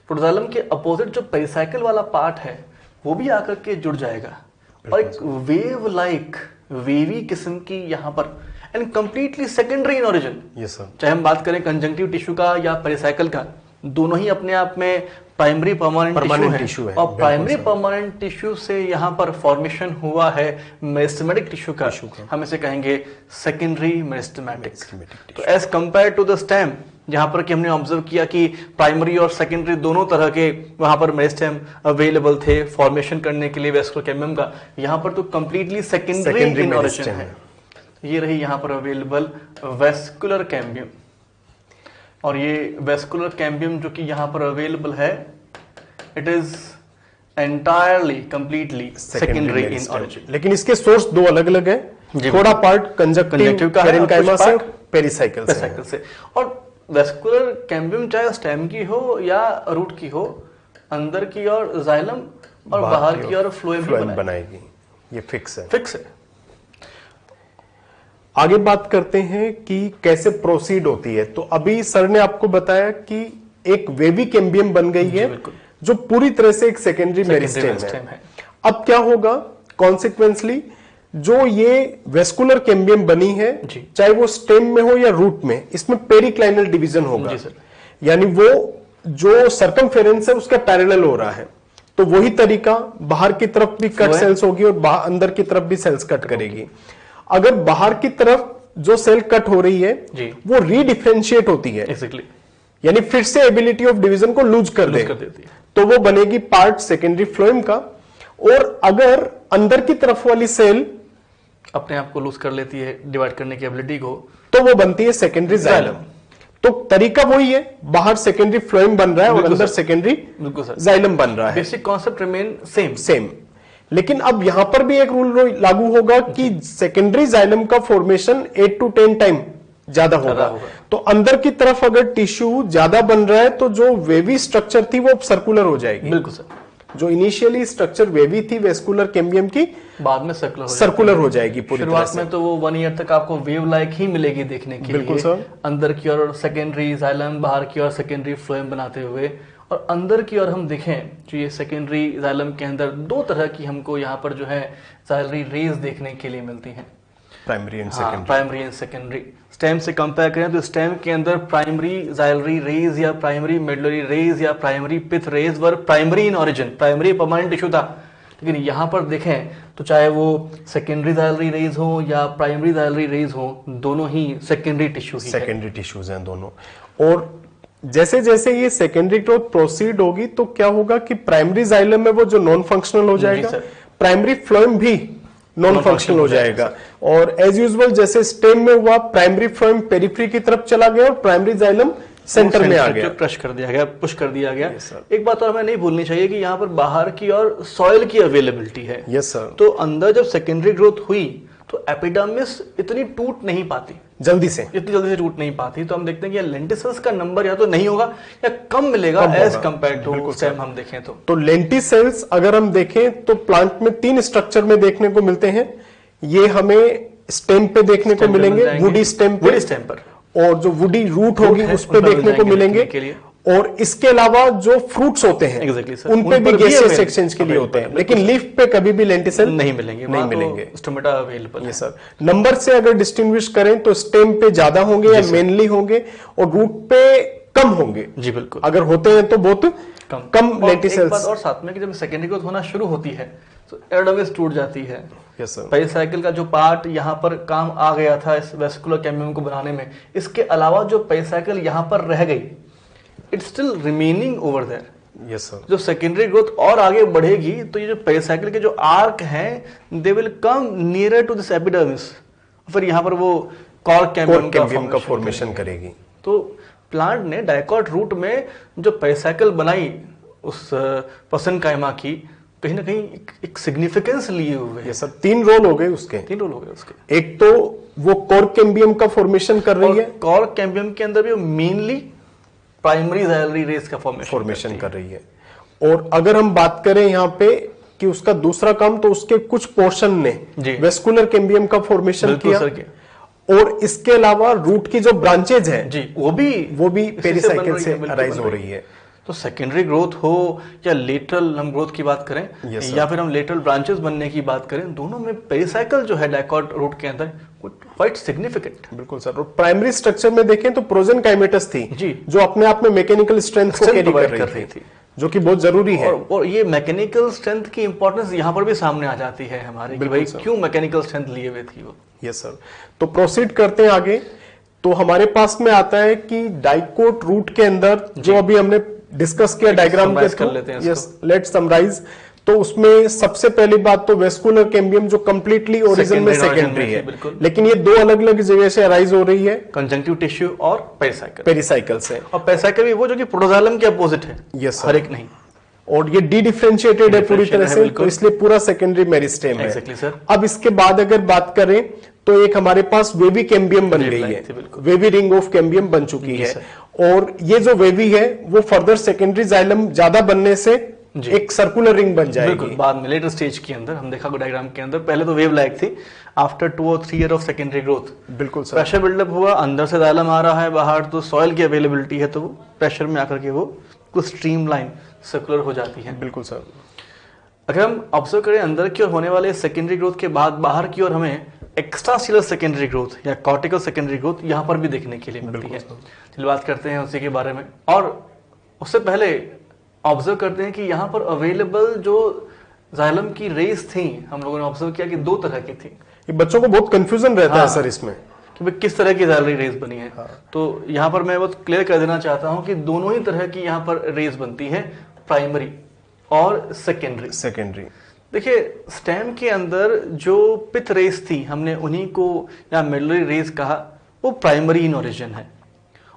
protoxylem के अपोजिट जो पेरिसाइकिल वाला पार्ट है वो भी आकर के जुड़ जाएगा और एक वेव लाइक वेवी किस्म की यहाँ पर and completely secondary in origin. Yes sir. चाहे हम बात करें कंजंक्टिव टिश्यू का या पेरिसाइकिल का, दोनों ही अपने आप में प्राइमरी परमानेंट टिश्यू है और प्राइमरी परमानेंट टिश्यू से यहाँ पर फॉर्मेशन हुआ है मेरिस्टेमेटिक टिश्यू का, हम इसे कहेंगे सेकेंडरी मेरिस्टेमेटिक। तो as compare to the stem, जहां पर कि हमने ऑब्जर्व किया कि प्राइमरी और सेकेंडरी दोनों तरह के वहां पर मेरिस्टेम अवेलेबल थे फॉर्मेशन करने के लिए वेस्कुलर कैम्बियम का, यहाँ पर तो कंप्लीटली सेकेंडरी इन ओरिजिन है। ये रही यहाँ पर अवेलेबल वेस्कुलर कैम्बियम, और ये वेस्कुलर कैम्बियम जो कि यहाँ पर अवेलेबल है it is entirely completely secondary in origin. लेकिन इसके सोर्स दो अलग अलग है, थोड़ा पार्ट कंजक्टिव का पेरेन्काइमा से, पेरिसाइकिल से। और वेस्कुलर कैम्बियम चाहे स्टेम की हो या रूट की हो, अंदर की ओर जाइलम और बाहर की ओर फ्लोएम बनाएगी, ये फिक्स है। आगे बात करते हैं कि कैसे प्रोसीड होती है। तो अभी सर ने आपको बताया कि एक वेवी कैम्बियम बन गई है जो पूरी तरह से एक सेकेंडरी मेरिस्टेम है। अब क्या होगा कॉन्सिक्वेंसली, जो ये वेस्कुलर कैम्बियम बनी है चाहे वो स्टेम में हो या रूट में, इसमें पेरिक्लाइनल डिवीजन होगा, यानी वो जो सर्कमफेरेंस है उसका पैरेलल हो रहा है। तो वही तरीका बाहर की तरफ भी कट सेल्स होगी और अंदर की तरफ भी सेल्स कट करेगी। अगर बाहर की तरफ जो सेल कट हो रही है वो रीडिफरेंशिएट होती है, यानी फिर से एबिलिटी ऑफ डिवीजन को लूज कर देती है, तो वो बनेगी पार्ट सेकेंडरी फ्लोएम का। और अगर अंदर की तरफ वाली सेल अपने आप को लूज कर लेती है डिवाइड करने की एबिलिटी को, तो वो बनती है सेकेंडरी जाइलम। तो तरीका वही है, बाहर सेकेंडरी फ्लोएम बन रहा है और अंदर सेकेंडरी जाइलम बन रहा है। Basic concept remain same. लेकिन अब यहां पर भी एक रूल लागू होगा कि सेकेंडरी जाइलम का फॉर्मेशन 8 to 10 टाइम ज्यादा होगा। तो अंदर की तरफ अगर टिश्यू ज्यादा बन रहा है तो जो वेवी स्ट्रक्चर थी वो सर्कुलर हो जाएगी। बिल्कुल सर। जो इनिशियली स्ट्रक्चर वेवी थी वेस्कुलर कैम्बियम की, बाद में सर्कुलर हो जाएगी पूरी तरह से। शुरुआत में तो वो 1 ईयर तक आपको वेव लाइक ही मिलेगी देखने के लिए। सर। अंदर की ओर सेकेंडरी जाइलम, बाहर की ओर सेकेंडरी फ्लोएम बनाते हुए, और अंदर की ओर हम देखें जो ये सेकेंडरी जाइलम के अंदर दो तरह की हमको यहाँ पर जो है जाइलरी रेज देखने के लिए मिलती हैं, प्राइमरी एंड सेकेंडरी। स्टेम से कंपेयर करें तो स्टेम के अंदर प्राइमरी जाइलरी रेज या प्राइमरी मेडुलरी रेज या primary pith rays were primary in origin, primary permanent tissue था। लेकिन यहाँ पर देखें तो चाहे वो सेकेंडरी जाइलरी रेज हो या प्राइमरी जाइलरी रेज हो, दोनों ही सेकेंडरी टिश्यूज हैं दोनों। और जैसे जैसे ये सेकेंडरी ग्रोथ प्रोसीड होगी तो क्या होगा कि प्राइमरी जाइलम में वो जो नॉन फंक्शनल हो जाएगा, प्राइमरी फ्लोएम भी नॉन फंक्शनल हो जाएगा। और एज यूजुअल जैसे स्टेम में हुआ, प्राइमरी फ्लोएम पेरिफेरी की तरफ चला गया और प्राइमरी जाइलम सेंटर में आ गया, क्रश कर दिया गया, पुश कर दिया गया। एक बात और हमें नहीं भूलनी चाहिए कि यहाँ पर बाहर की और सॉइल की अवेलेबिलिटी है। Yes sir. तो अंदर जब सेकेंडरी ग्रोथ हुई तो एपिडर्मिस इतनी टूट नहीं पाती, इतनी जल्दी से टूट नहीं पाती। तो हम देखते हैं कि लेंटिसेल्स का नंबर या तो नहीं होगा या कम मिलेगा एज कंपेयर टू स्टेम हम देखें तो लेंटिसेल्स अगर हम देखें तो प्लांट में 3 स्ट्रक्चर में देखने को मिलते हैं। ये हमें स्टेम पे देखने को मिलेंगे, वुडी स्टेम पर, और जो वुडी रूट होगी उस पे देखने को मिलेंगे। और इसके अलावा जो फ्रूट्स होते हैं उन पे भी गैसियस एक्सचेंज के लिए होते हैं, लेकिन लीफ पे कभी भी लेंटिसेल नहीं मिलेंगे। स्टोमेटा अवेलेबल है सर। नंबर से अगर डिस्टिंग्विश करें तो स्टेम पे ज्यादा होंगे या मेनली होंगे, और रूट पे कम होंगे। जी बिल्कुल। अगर होते हैं तो बहुत कम लेंटिसेल्स। और साथ में कि जब सेकेंडरी ग्रोथ होना शुरू होती है तो एपिडर्मिस टूट जाती है, Yes, sir. पेरिसाइकिल का जो पार्ट यहाँ पर काम आ गया था इस वेस्कुलर कैम्बियम को बनाने में, इसके अलावा जो पेरिसाइकिल यहाँ पर रह गई, it's still remaining over there. Yes sir. जो सेकेंडरी ग्रोथ और आगे बढ़ेगी तो ये जो पेरिसाइकिल के जो आर्क हैं they will come nearer to this epidermis, फिर यहाँ पर वो कॉर्क कैम्बियम का फॉर्मेशन करेगी। तो प्लांट ने डाइकॉट रूट में जो पेरिसाइकिल बनाई उस पसनकाइमा की, कहीं ना कहीं एक सिग्निफिकेंस लिए हुए है। सर 3 रोल हो गए उसके। 3 रोल हो गए उसके। एक तो वो कॉर्क कैम्बियम का फॉर्मेशन कर रही है, कॉर्क कैम्बियम के अंदर भी मेनली प्राइमरी जाइलरी रेस का फॉर्मेशन कर रही है। और अगर हम बात करें यहाँ पे कि उसका दूसरा काम, तो उसके कुछ पोर्शन ने वेस्कुलर कैम्बियम का फॉर्मेशन किया, और इसके अलावा रूट की जो ब्रांचेज हैं जी वो भी पेरिसाइकिल से अराइज हो रही है। तो सेकेंडरी ग्रोथ हो या लेटरल हम ग्रोथ की बात करें, या फिर हम लेटरल ब्रांचेस बनने की बात करें, दोनों में पेरिसाइकिल जो है डाइकॉट रूट के अंदर क्वाइट सिग्निफिकेंट। बिल्कुल सर। और प्राइमरी स्ट्रक्चर में देखें तो प्रोजेनकाइमेटस थी जी, जो अपने आप में मैकेनिकल स्ट्रेंथ को कैरी कर रही थी, जो कि बहुत जरूरी है। और ये मैकेनिकल स्ट्रेंथ की इंपॉर्टेंस यहाँ पर भी सामने आ जाती है हमारे, कि भाई क्यों मैकेनिकल स्ट्रेंथ लिए हुए थी वो। Yes sir. तो प्रोसीड करते हैं आगे। तो हमारे पास में आता है कि डाइकोट रूट के अंदर जो अभी हमने डिस्कस किया डायग्राम के थ्रू, यस लेट्स समराइज। तो उसमें सबसे पहली बात तो वेस्कुलर कैम्बियम जो कंप्लीटली ओरिजिन में सेकेंडरी है, लेकिन ये 2 अलग अलग जगह से अराइज हो रही है, कंजंक्टिव टिश्यू और पेरिसाइकिल से। और पेरिसाइकिल भी वो जो कि प्रोटोजाइलम के अपोजिट है। यस हर एक नहीं, और ये डी डिफरेंशिएटेड है पूरी तरह से, तो इसलिए पूरा सेकेंडरी मेरिस्टेम है। Exactly, sir. अब इसके बाद अगर बात करें तो एक हमारे पास वेवी कैम्बियम बन गई है, वेवी रिंग ऑफ कैम्बियम बन चुकी है, और ये जो वेवी है वो फर्दर सेकेंडरी जाइलम ज्यादा बनने से एक सर्कुलर रिंग बन जाएगी। बाद में लेटर स्टेज के अंदर हम देखा डायग्राम के अंदर, पहले तो वेव लाइक थी, आफ्टर 2 और 3 ईयर ऑफ सेकेंडरी ग्रोथ बिल्कुल सर, प्रेशर बिल्डअप हुआ, अंदर से जाइलम आ रहा है, बाहर तो सॉइल की अवेलेबिलिटी है, तो वो प्रेशर में आकर के वो कुछ स्ट्रीमलाइन सर्कुलर हो जाती है। बिल्कुल सर। अगर हम ऑब्जर्व करें अंदर की ओर होने वाले सेकेंडरी ग्रोथ के बाद बाहर की ओर हमें एक्स्ट्रासेलुलर सेकेंडरी ग्रोथ या कॉर्टिकल सेकेंडरी ग्रोथ यहाँ पर भी देखने के लिए मिलती है। चलिए बात करते हैं उसी के बारे में, और उससे पहले ऑब्जर्व करते हैं कि यहाँ पर अवेलेबल जो जाइलम की रेस थी, हम लोगों ने ऑब्जर्व किया कि 2 तरह की थी। ये बच्चों को बहुत कंफ्यूजन रहता है सर इसमें कि भाई किस तरह की जाइलरी रेस बनी है। तो यहाँ पर मैं बहुत क्लियर कर देना चाहता हूँ कि दोनों ही तरह की यहाँ पर रेस बनती है, प्राइमरी और सेकेंडरी। देखिए स्टेम के अंदर जो पिथ रेस थी, हमने उन्हीं को या मेडुलरी रेस कहा, वो प्राइमरी इन ओरिजिन है,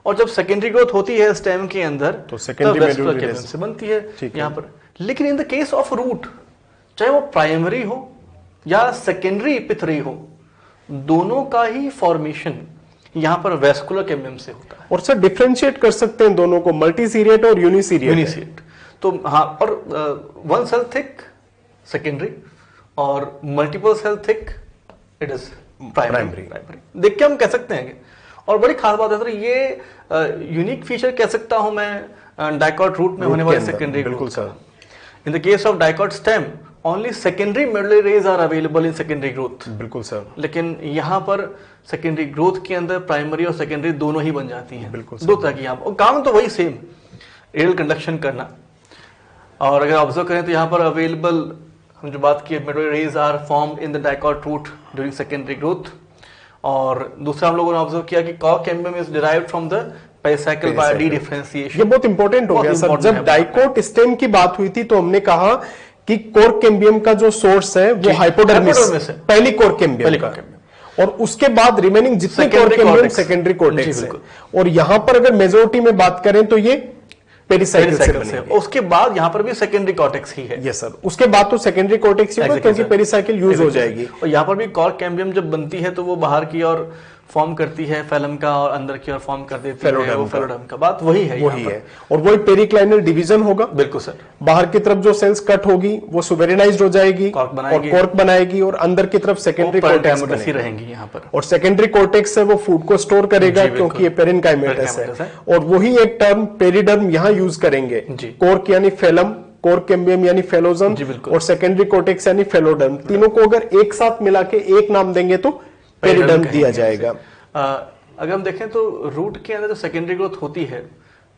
और जब सेकेंडरी ग्रोथ होती है स्टेम के अंदर तो सेकेंडरी वेस्कुलर कैम्बियम से बनती है यहाँ पर। लेकिन in the case of root, चाहे वो प्राइमरी हो या सेकेंडरी पिथ रे हो, दोनों का ही फॉर्मेशन यहाँ पर वेस्कुलर कैम्बियम से होता है। और सर डिफरेंशिएट कर सकते हैं दोनों को, मल्टीसीरिएट और यूनिसीरिएट। तो हाँ, और 1 सेल थिक सेकेंडरी और multiple cell thick it is primary. देख के हम कह सकते हैं। और बड़ी खास बात है सर, ये यूनिक फीचर कह सकता हूं मैं डाइकॉट रूट में होने वाले सेकेंडरी। बिल्कुल sir. In the case of dicot stem only secondary medullary rays are available in secondary growth. बिल्कुल सर। लेकिन यहाँ पर सेकेंडरी ग्रोथ के अंदर प्राइमरी और सेकेंडरी दोनों ही बन जाती हैं। बिल्कुल 2 तरह की यहाँ पर, काम तो वही सेम, एरियल कंडक्शन करना। और अगर ऑब्जर्व करें तो यहाँ पर अवेलेबल हम जो बात की medullary rays are formed in the dicot root during secondary growth. और दूसरा हम लोगों ने ऑब्जर्व किया कि cork cambium is derived from the pericycle by de differentiation. ये बहुत इंपॉर्टेंट हो गया सर। जब डाइकोट स्टेम की बात हुई थी तो हमने कहा कि कॉर्क कैम्बियम का जो सोर्स है वो हाइपोडर्मिस है, पहली कॉर्क कैम्बियम का, और उसके बाद रिमेनिंग जितने कॉर्क कैम्बियम सेकेंडरी कॉर्टेक्स है। और यहां पर अगर मेजोरिटी में बात करें तो ये पेरिसाइकिल से। उसके बाद यहाँ पर भी सेकेंडरी कॉर्टेक्स ही है। यस सर, उसके बाद तो सेकेंडरी कॉर्टेक्स ही होगा क्योंकि पेरिसाइकिल यूज हो जाएगी। और यहाँ पर भी कॉर्क कैम्बियम जब बनती है तो वो बाहर की ओर फॉर्म करती है फेलम का, और अंदर की ओर फॉर्म कर देती है वो फेलोडर्म का। बात वही है, और वही पेरिक्लाइनल डिवीजन होगा। बिल्कुल सर। बाहर की तरफ जो सेल्स कट होगी वो सुवेरिनाइज्ड हो जाएगी और कॉर्क बनाएगी, और अंदर की तरफ सेकेंडरी कॉर्टेक्स रहेंगी यहाँ पर। और सेकेंडरी कॉर्टेक्स है वो फूड को स्टोर करेगा क्योंकि ये पेरेन्काइमेटस है। और वही एक टर्म पेरिडर्म यहाँ यूज करेंगे, कॉर्क यानी फेलम, कॉर्क कैम्बियम यानी फेलोजम, और सेकेंडरी कॉर्टेक्स यानी फेलोडर्म। तीनों को अगर एक साथ मिला के एक नाम देंगे तो पेरिडर्म दिया जाएगा। अगर हम देखें तो रूट के अंदर जो सेकेंडरी ग्रोथ होती है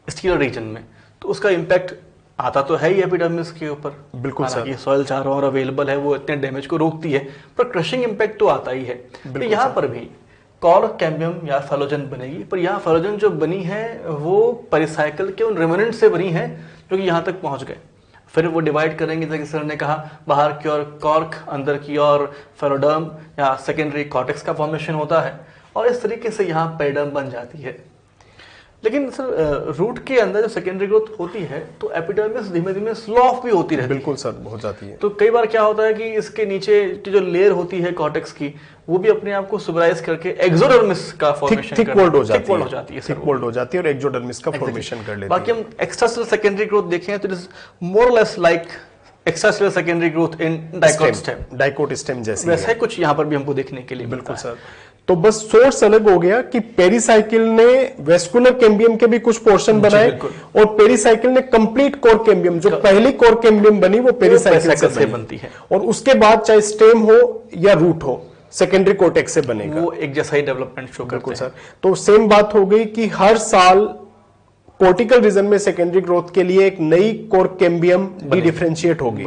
स्टीलर रीजन में, तो उसका इम्पैक्ट आता तो है ही एपिडर्मिस के ऊपर, बिल्कुल सर। ये सॉइल चारों ओर अवेलेबल है, वो इतने डैमेज को रोकती है, पर क्रशिंग इम्पैक्ट तो आता ही है। तो यहाँ पर भी कॉर्क कैम्बियम या फेलोजन बनेगी, पर यहाँ फेलोजन जो बनी है वो पेरिसाइकिल के उन रेमिनेंट से बनी है जो कि यहाँ तक पहुंच गए। फिर वो डिवाइड करेंगे, जैसे सर ने कहा, बाहर की ओर कॉर्क, अंदर की ओर फेलोडर्म या सेकेंडरी कॉर्टेक्स का फॉर्मेशन होता है, और इस तरीके से यहाँ पेरिडर्म बन जाती है। लेकिन सर रूट के अंदर जो सेकेंडरी ग्रोथ होती है तो एपिडर्मिस धीमे धीमे स्लो ऑफ भी होती रहती है। बिल्कुल सर, हो जाती है। तो कई बार क्या होता है कि इसके नीचे की जो लेयर होती है कॉर्टेक्स की, वो भी अपने आप को सुबराइज करके एक्सोडर्मिस का फॉर्मेशन थिक वॉल्ड हो जाती है, थिक वॉल्ड हो जाती है और एक्सोडर्मिस का फॉर्मेशन कर लेती है। बाकी हम एक्स्ट्रासेलुलर सेकेंडरी ग्रोथ देखें तो इट इज मोर और less like extracellular secondary growth इन डाइकोट स्टेम, डाइकोट स्टेम जैसे वैसा कुछ यहाँ पर भी हमको देखने के लिए बिल्कुल सर। तो बस सोर्स अलग हो गया कि पेरिसाइकिल ने वेस्कुलर कैम्बियम के भी कुछ पोर्शन बनाए और पेरिसाइकिल ने कंप्लीट कोर कैम्बियम, जो पहली कोर कैम्बियम बनी वो पेरिसाइकिल से बनती है, और उसके बाद चाहे स्टेम हो या रूट हो सेकेंडरी कोर्टेक्स से बनेगा, वो एक जैसा ही डेवलपमेंट शो करते हैं सर। तो सेम बात हो गई कि हर साल कोर्टिकल रीजन में सेकेंडरी ग्रोथ के लिए एक नई कोर कैम्बियम भी डिफरेंशिएट होगी,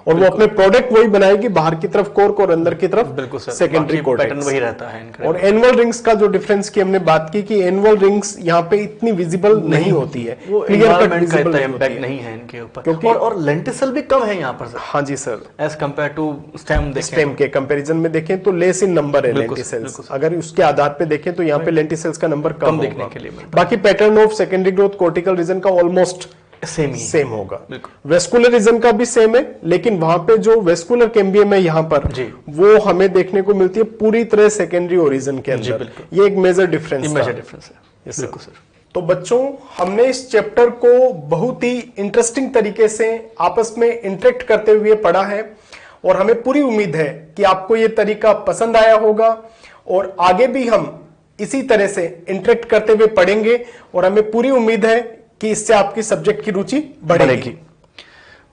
और वो अपने प्रोडक्ट वही बनाएगी, बाहर की तरफ कोर और अंदर की तरफ सेकेंडरी पैटर्न वही रहता है। और एनुअल रिंग्स का जो डिफरेंस की हमने बात की कि एनुअल रिंग्स यहाँ पे इतनी विजिबल नहीं होती है, वो एनवायरनमेंट का इतना इम्पैक्ट नहीं है इनके ऊपर, और लेंटिसल भी कम है यहाँ पर। हाँ जी sir, as compare to stem के कंपैरिजन में देखें तो लेस इन नंबर है लेंटिसेल्स। अगर उसके आधार पे देखें तो यहाँ पे लेंटिसेल्स का नंबर कम देखने के लिए। बाकी pattern of secondary growth cortical region का ऑलमोस्ट सेम होगा। वेस्कुलर रीजन का भी सेम है, लेकिन वहां पे जो वेस्कुलर कैम्बियम है यहाँ पर वो हमें देखने को मिलती है पूरी तरह सेकेंडरी ओरिजिन के अंदर। ये एक मेजर डिफरेंस है। सर तो बच्चों, हमने इस चैप्टर को बहुत ही इंटरेस्टिंग तरीके से आपस में इंटरेक्ट करते हुए पढ़ा है, और हमें पूरी उम्मीद है कि आपको ये तरीका पसंद आया होगा, और आगे भी हम इसी तरह से इंटरेक्ट करते हुए पढ़ेंगे, और हमें पूरी उम्मीद है कि इससे आपकी सब्जेक्ट की रुचि बढ़ेगी।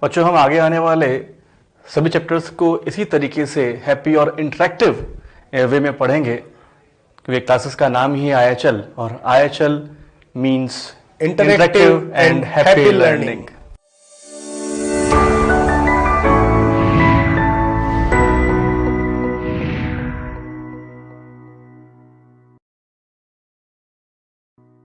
बच्चों, हम आगे आने वाले सभी चैप्टर्स को इसी तरीके से हैप्पी और इंटरेक्टिव वे में पढ़ेंगे, क्योंकि क्लासेस का नाम ही है IHL, और IHL means interactive and happy learning.